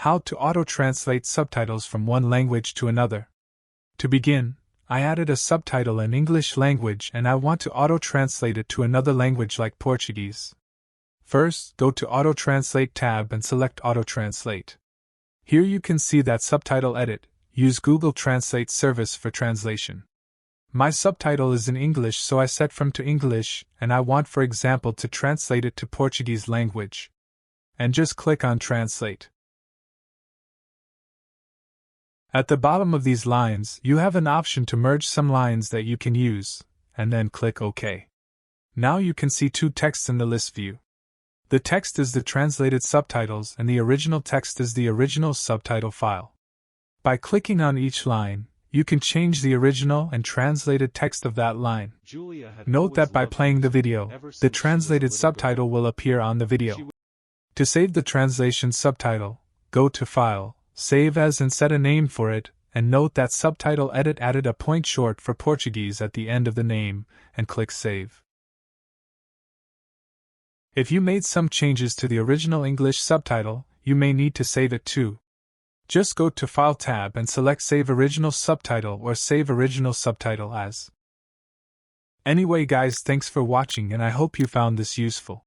How to auto-translate subtitles from one language to another. To begin, I added a subtitle in English language and I want to auto-translate it to another language like Portuguese. First, go to Auto-Translate tab and select Auto-Translate. Here you can see that subtitle edit. Use Google Translate service for translation. My subtitle is in English, so I set from to English, and I want, for example, to translate it to Portuguese language. And just click on Translate. At the bottom of these lines, you have an option to merge some lines that you can use, and then click OK. Now you can see two texts in the list view. The text is the translated subtitles and the original text is the original subtitle file. By clicking on each line, you can change the original and translated text of that line. Note that by playing the video, the translated subtitle will appear on the video. To save the translation subtitle, go to File, Save As and set a name for it, and note that Subtitle Edit added a point short for Portuguese at the end of the name, and click Save. If you made some changes to the original English subtitle, you may need to save it too. Just go to File tab and select Save Original Subtitle or Save Original Subtitle As. Anyway guys, thanks for watching and I hope you found this useful.